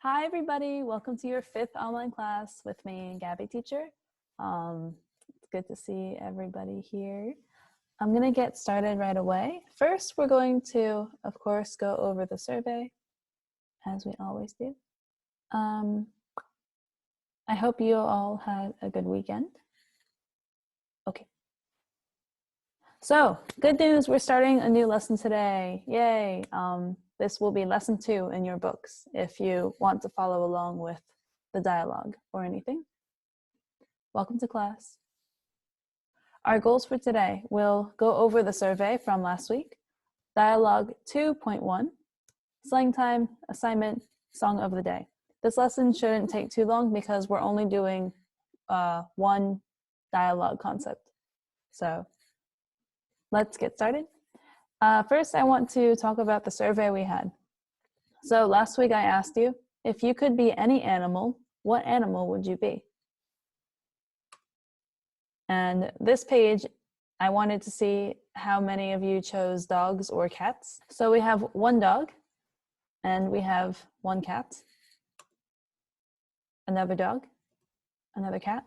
Hi, everybody. Welcome to your 5th online class with me, Gabby teacher. It's good to see everybody here. I'm going to get started right away. First, we're going to, of course, go over the survey, as we always do. I hope you all had a good weekend. Okay. So, good news, we're starting a new lesson today. Yay. This will be lesson 2 in your books if you want to follow along with the dialogue or anything. Welcome to class. Our goals for today, we'll go over the survey from last week, dialogue 2.1, slang time, assignment, song of the day. This lesson shouldn't take too long because we're only doing one dialogue concept. So let's get started. First, I want to talk about the survey we had. So last week I asked you, if you could be any animal, what animal would you be? And this page, I wanted to see how many of you chose dogs or cats. So we have one dog, and we have one cat, another dog, another cat,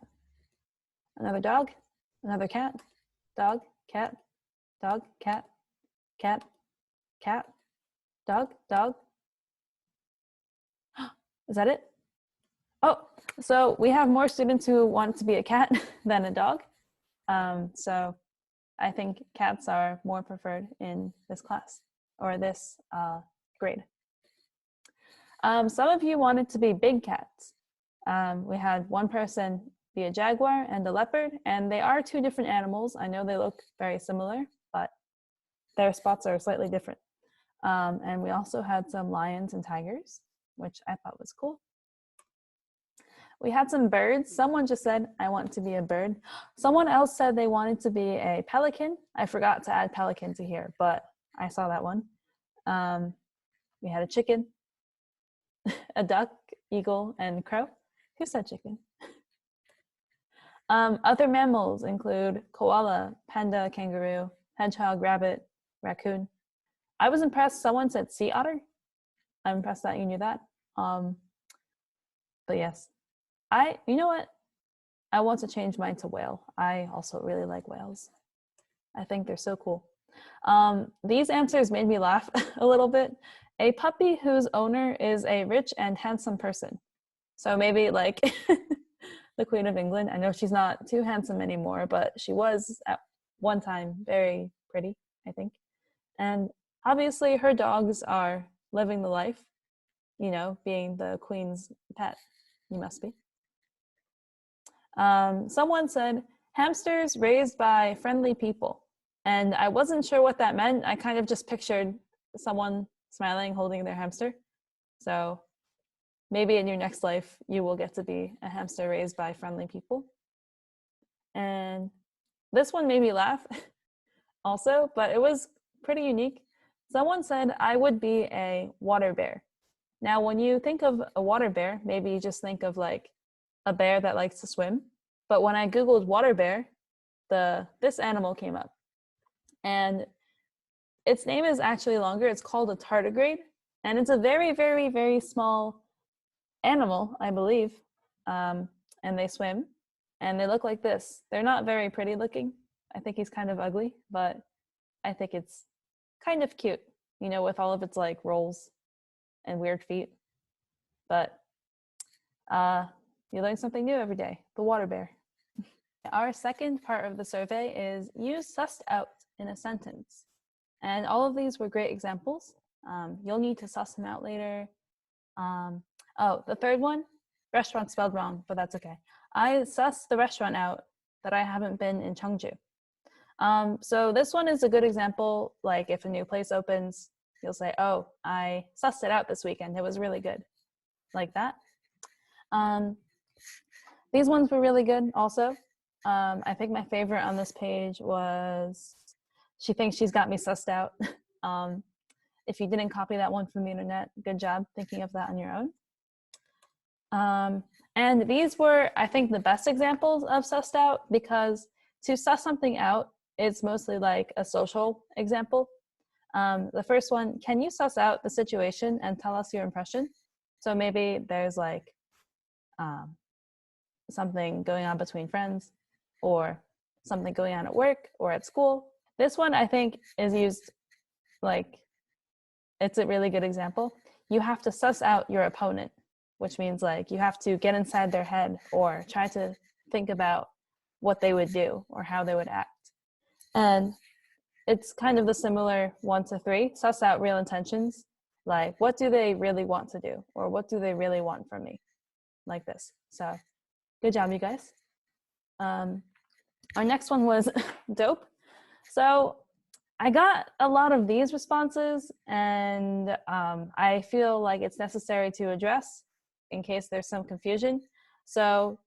another dog, another cat, dog, cat, dog, cat, cat, cat, dog, dog. Is that it? Oh, so we have more students who want to be a cat than a dog. So I think cats are more preferred in this class or this grade. Some of you wanted to be big cats. We had one person be a jaguar and a leopard, and they are two different animals. I know they look very similar, but their spots are slightly different. And we also had some lions and tigers, which I thought was cool. We had some birds. Someone just said, I want to be a bird. Someone else said they wanted to be a pelican. I forgot to add pelican to here, but I saw that one. We had a chicken, a duck, eagle, and crow. Who said chicken? Other mammals include koala, panda, kangaroo, hedgehog, rabbit, raccoon. I was impressed. Someone said sea otter. I'm impressed that you knew that. But yes. You know what? I want to change mine to whale. I also really like whales. I think they're so cool. These answers made me laugh a little bit. A puppy whose owner is a rich and handsome person. So maybe like the Queen of England. I know she's not too handsome anymore, but she was at one time very pretty, I think. And obviously her dogs are living the life, you know, being the Queen's pet. You must be. Someone said, hamsters raised by friendly people. And I wasn't sure what that meant. I kind of just pictured someone smiling, holding their hamster. So maybe in your next life, you will get to be a hamster raised by friendly people. And this one made me laugh also, but it was pretty unique. Someone said, I would be a water bear. Now, when you think of a water bear, maybe you just think of like a bear that likes to swim. But when I Googled water bear, this animal came up. And its name is actually longer. It's called a tardigrade. And it's a very, very, very small animal, I believe. And they swim. And they look like this. They're not very pretty looking. I think he's kind of ugly, but I think it's kind of cute, you know, with all of its like rolls and weird feet. But you learn something new every day. The water bear. Our second part of the survey is use sussed out in a sentence. And all of these were great examples. You'll need to suss them out later. The third one, restaurant spelled wrong, but that's okay. I sussed the restaurant out that I haven't been in Cheongju. So this one is a good example. Like if a new place opens, you'll say, oh, I sussed it out this weekend. It was really good. Like that. These ones were really good also. I think my favorite on this page was, she thinks she's got me sussed out. If you didn't copy that one from the internet, good job thinking of that on your own. And these were, I think, the best examples of sussed out, because to suss something out is mostly like a social example. The first one, can you suss out the situation and tell us your impression? So maybe there's like something going on between friends, or something going on at work or at school. This one I think is used like, it's a really good example. You have to suss out your opponent, which means like you have to get inside their head or try to think about what they would do or how they would act. And it's kind of the similar 1 to 3, suss out real intentions. Like, what do they really want to do? Or what do they really want from me? Like this. So good job, you guys. Our next one was dope. So I got a lot of these responses, and I feel like it's necessary to address in case there's some confusion. So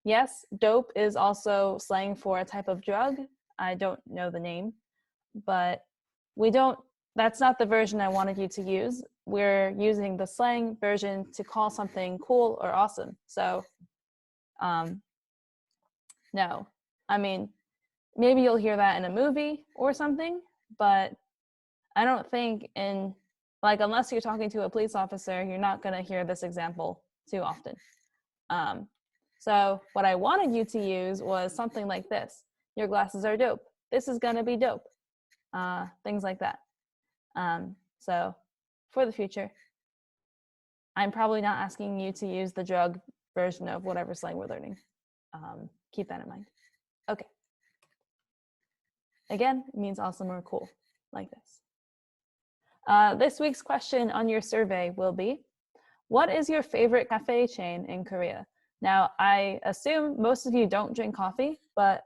yes, dope is also slang for a type of drug. I don't know the name, but that's not the version I wanted you to use. We're using the slang version to call something cool or awesome. So no, I mean, maybe you'll hear that in a movie or something, but I don't think unless you're talking to a police officer, you're not going to hear this example too often. So what I wanted you to use was something like this. Your glasses are dope. This is going to be dope. Things like that. So for the future, I'm probably not asking you to use the drug version of whatever slang we're learning. Keep that in mind. Okay. Again, it means awesome or cool, like this. This week's question on your survey will be, what is your favorite cafe chain in Korea? Now, I assume most of you don't drink coffee, but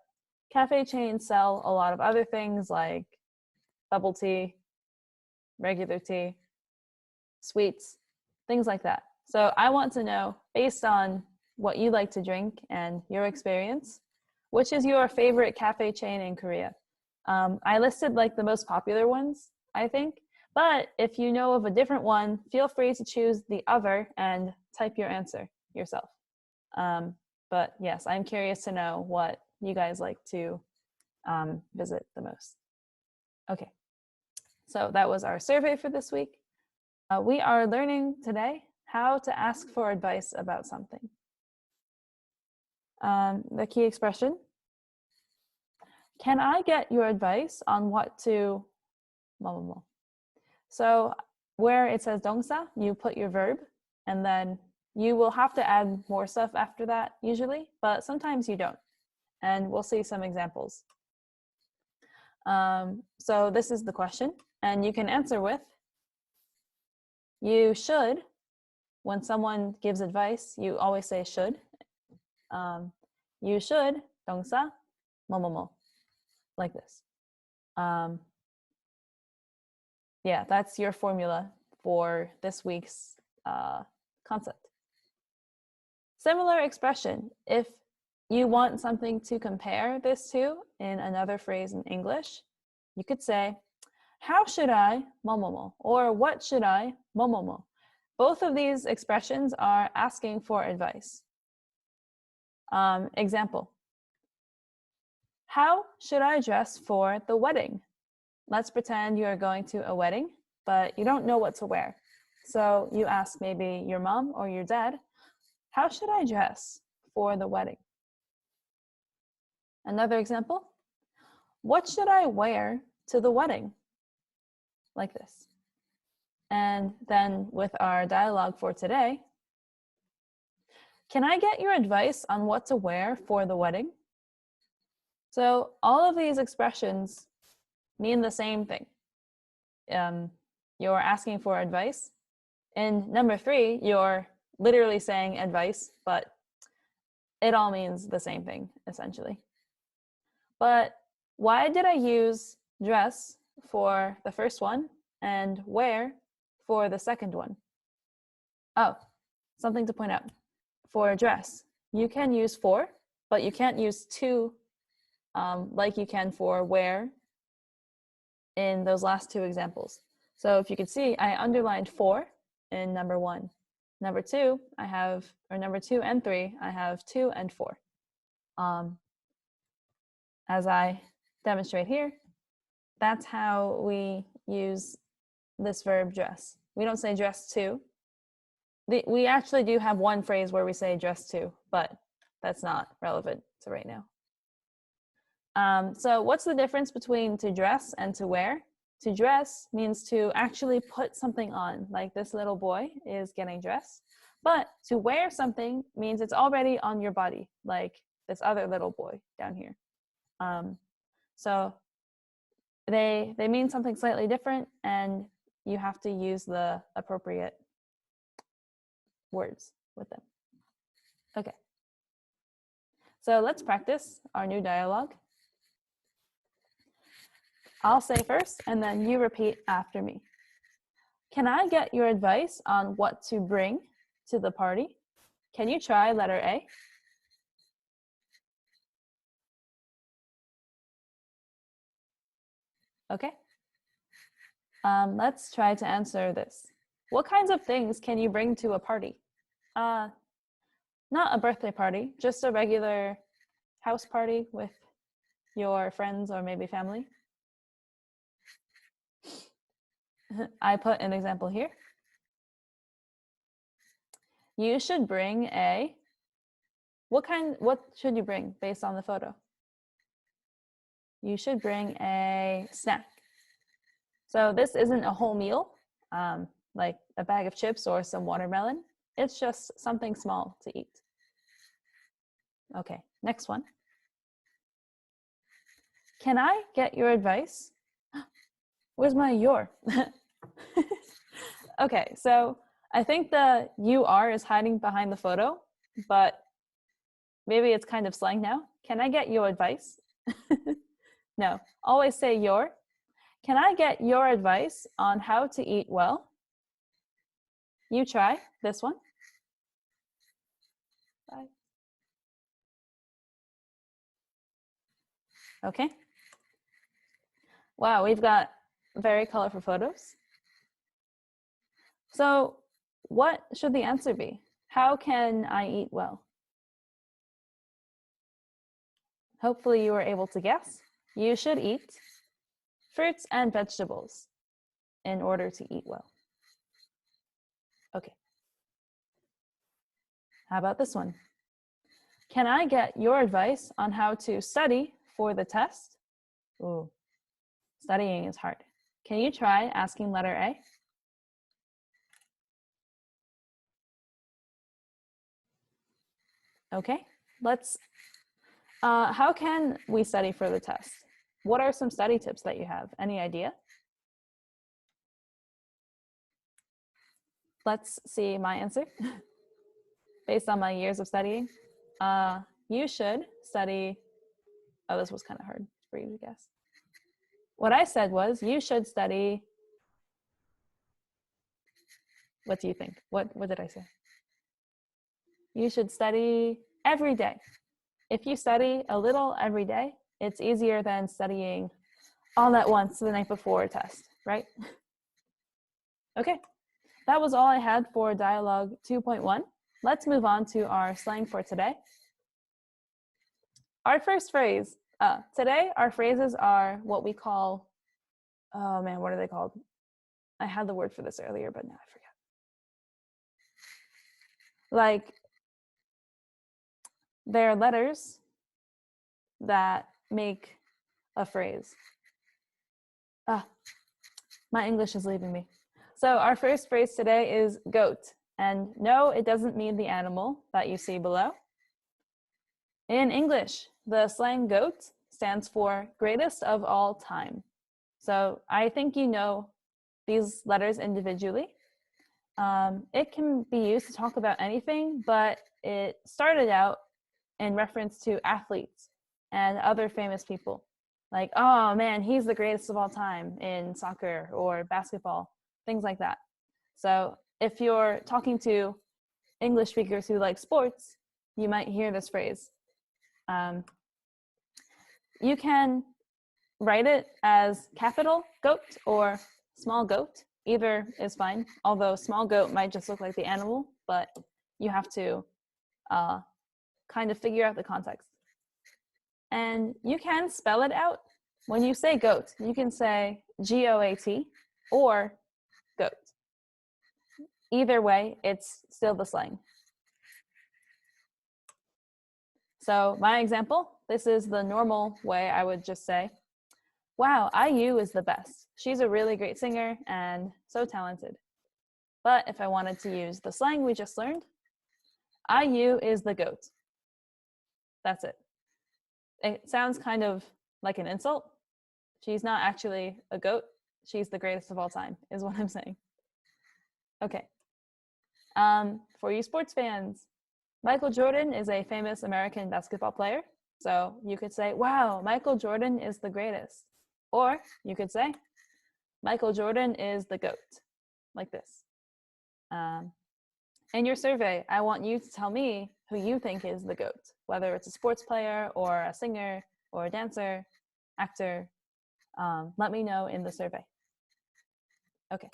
cafe chains sell a lot of other things like bubble tea, regular tea, sweets, things like that. So I want to know, based on what you like to drink and your experience, which is your favorite cafe chain in Korea? I listed like the most popular ones, I think, but if you know of a different one, feel free to choose the other and type your answer yourself. But yes, I'm curious to know what you guys like to visit the most. Okay, so that was our survey for this week. We are learning today how to ask for advice about something. The key expression, can I get your advice on what to 뭐뭐뭐? So where it says 동사, you put your verb, and then you will have to add more stuff after that usually, but sometimes you don't. And we'll see some examples. So this is the question, and you can answer with, you should. When someone gives advice, you always say should. You should, 동사, 뭐뭐뭐, like this. Yeah, that's your formula for this week's concept. Similar expression, if you want something to compare this to in another phrase in English, you could say, how should I 뭐뭐뭐, or what should I 뭐뭐뭐. Both of these expressions are asking for advice. Example, how should I dress for the wedding? Let's pretend you are going to a wedding, but you don't know what to wear. So you ask maybe your mom or your dad, how should I dress for the wedding? Another example, what should I wear to the wedding? Like this. And then with our dialogue for today, can I get your advice on what to wear for the wedding? So all of these expressions mean the same thing. You're asking for advice. In number 3, you're literally saying advice, but it all means the same thing, essentially. But why did I use dress for the first one and wear for the second one? Oh, something to point out. For dress, you can use for, but you can't use to like you can for wear in those last 2 examples. So if you could see, I underlined for in number 1. Number 2, number 2 and 3, I have 2 and 4. As I demonstrate here, that's how we use this verb dress. We don't say dress to. We actually do have one phrase where we say dress to, but that's not relevant to right now. So what's the difference between to dress and to wear? To dress means to actually put something on, like this little boy is getting dressed. But to wear something means it's already on your body, like this other little boy down here. So they mean something slightly different, and you have to use the appropriate words with them. Okay. So let's practice our new dialogue. I'll say first, and then you repeat after me. Can I get your advice on what to bring to the party? Can you try letter A? Okay. Let's try to answer this. What kinds of things can you bring to a party? Not a birthday party, just a regular house party with your friends or maybe family. I put an example here. You should bring a, what should you bring based on the photo? You should bring a snack. So this isn't a whole meal, like a bag of chips or some watermelon. It's just something small to eat. Okay, next one. Can I get your advice? Where's my your? Okay, so I think the you are is hiding behind the photo, but maybe it's kind of slang now. Can I get your advice? No, always say your. Can I get your advice on how to eat well? You try this one. Bye. Okay. Wow, we've got very colorful photos. So what should the answer be? How can I eat well? Hopefully you were able to guess. You should eat fruits and vegetables in order to eat well. Okay. How about this one? Can I get your advice on how to study for the test? Ooh, studying is hard. Can you try asking letter A? Okay, let's, how can we study for the test? What are some study tips that you have? Any idea? Let's see my answer. Based on my years of studying, you should study, oh, this was kind of hard for you to guess. What I said was, you should study, what do you think? What did I say? You should study every day. If you study a little every day, it's easier than studying all at once the night before a test, right? Okay, that was all I had for dialogue 2.1. Let's move on to our slang for today. Our first phrase, today our phrases are what we call, oh man, what are they called? I had the word for this earlier, but now I forget. Like, they're letters that make a phrase. My English is leaving me. So our first phrase today is goat. And no, it doesn't mean the animal that you see below. In English, the slang goat stands for greatest of all time. So I think you know these letters individually. It can be used to talk about anything, but it started out in reference to athletes and other famous people. Like, oh man, he's the greatest of all time in soccer or basketball, things like that. So if you're talking to English speakers who like sports, you might hear this phrase. You can write it as capital goat or small goat. Either is fine, although small goat might just look like the animal, but you have to kind of figure out the context. And you can spell it out. When you say goat, you can say G-O-A-T or goat. Either way, it's still the slang. So my example, this is the normal way I would just say, wow, IU is the best. She's a really great singer and so talented. But if I wanted to use the slang we just learned, IU is the GOAT. That's it. It sounds kind of like an insult. She's not actually a GOAT. She's the greatest of all time, is what I'm saying. Okay. For you sports fans, Michael Jordan is a famous American basketball player. So you could say, wow, Michael Jordan is the greatest. Or you could say, Michael Jordan is the GOAT, like this. In your survey, I want you to tell me who you think is the GOAT, whether it's a sports player or a singer or a dancer, actor. Let me know in the survey. Okay.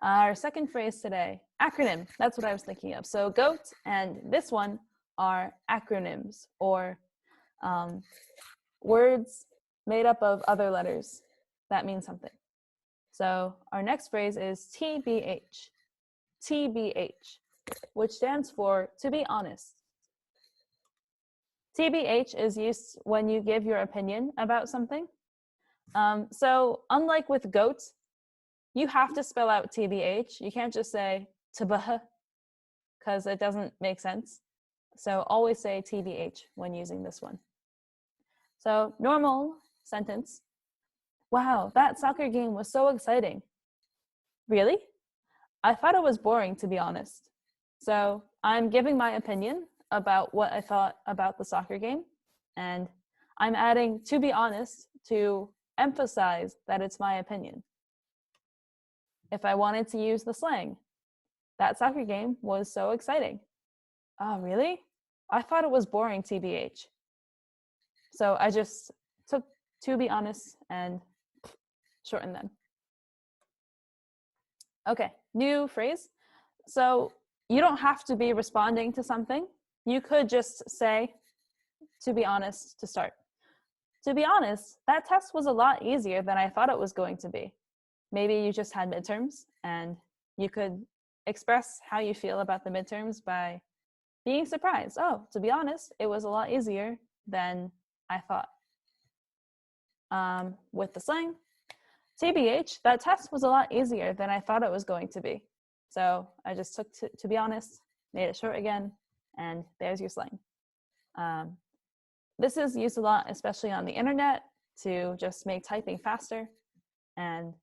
Our second phrase today, acronym. That's what I was thinking of. So GOAT and this one are acronyms, or words made up of other letters that mean something. So our next phrase is TBH. TBH, which stands for to be honest. TBH is used when you give your opinion about something. So unlike with GOAT, you have to spell out TBH. You can't just say TBH because it doesn't make sense. So always say TBH when using this one. So normal sentence. Wow, that soccer game was so exciting. Really? I thought it was boring, to be honest. So I'm giving my opinion about what I thought about the soccer game. And I'm adding to be honest to emphasize that it's my opinion. If I wanted to use the slang, that soccer game was so exciting. Oh, really? I thought it was boring, TBH. So I just took to be honest and shortened them. Okay, new phrase. So you don't have to be responding to something. You could just say, to be honest, to start. To be honest, that test was a lot easier than I thought it was going to be. Maybe you just had midterms and you could express how you feel about the midterms by being surprised. Oh, to be honest, it was a lot easier than I thought. With the slang, TBH, that test was a lot easier than I thought it was going to be. So I just took to be honest, made it short again, and there's your slang. This is used a lot, especially on the internet, to just make typing faster. And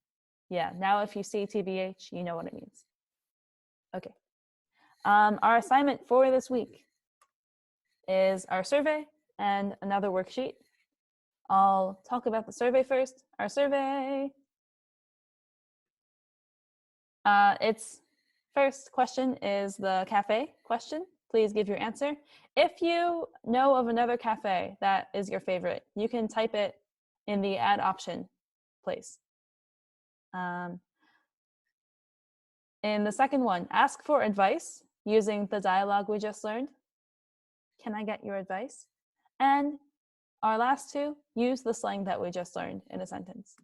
yeah, now if you see TBH, you know what it means. Okay. Our assignment for this week is our survey and another worksheet. I'll talk about the survey first. Our survey, its first question is the cafe question. Please give your answer. If you know of another cafe that is your favorite, you can type it in the add option place. In the second one, ask for advice using the dialogue we just learned. Can I get your advice? And our last two, use the slang that we just learned in a sentence.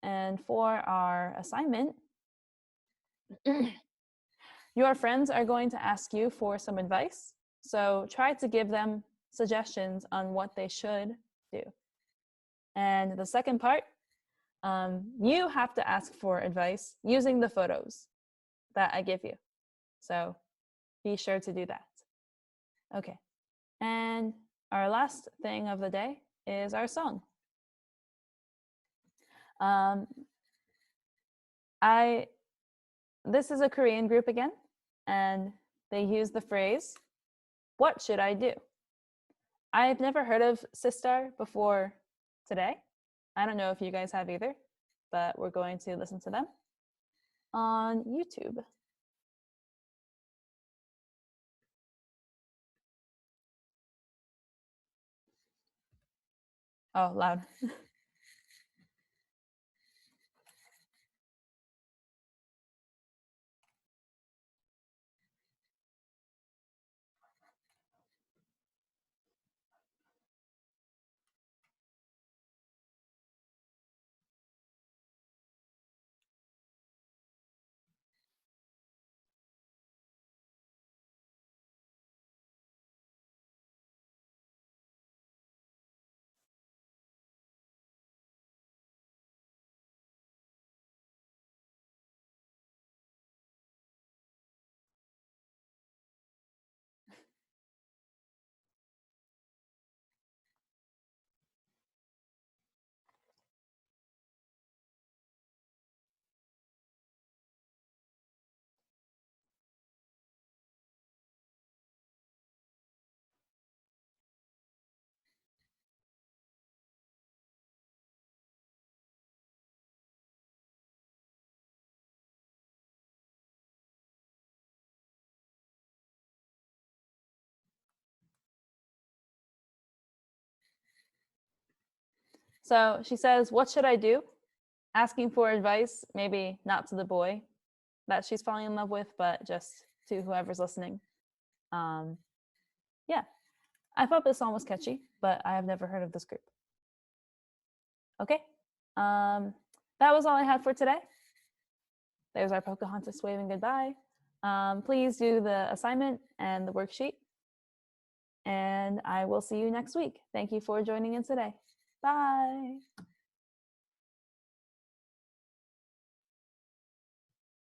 And for our assignment, your friends are going to ask you for some advice. So try to give them suggestions on what they should do. And the second part, you have to ask for advice using the photos that I give you. So be sure to do that. Okay. And our last thing of the day is our song. This is a Korean group again, and they use the phrase, what should I do? I've never heard of Sistar before today. I don't know if you guys have either, but we're going to listen to them on YouTube. Oh, loud. So she says, "What should I do?" Asking for advice, maybe not to the boy that she's falling in love with, but just to whoever's listening. Um, yeah, I thought this song was catchy, but I have never heard of this group. Okay, that was all I had for today. There's our Pocahontas waving goodbye. Please do the assignment and the worksheet, and I will see you next week. Thank you for joining in today. Bye.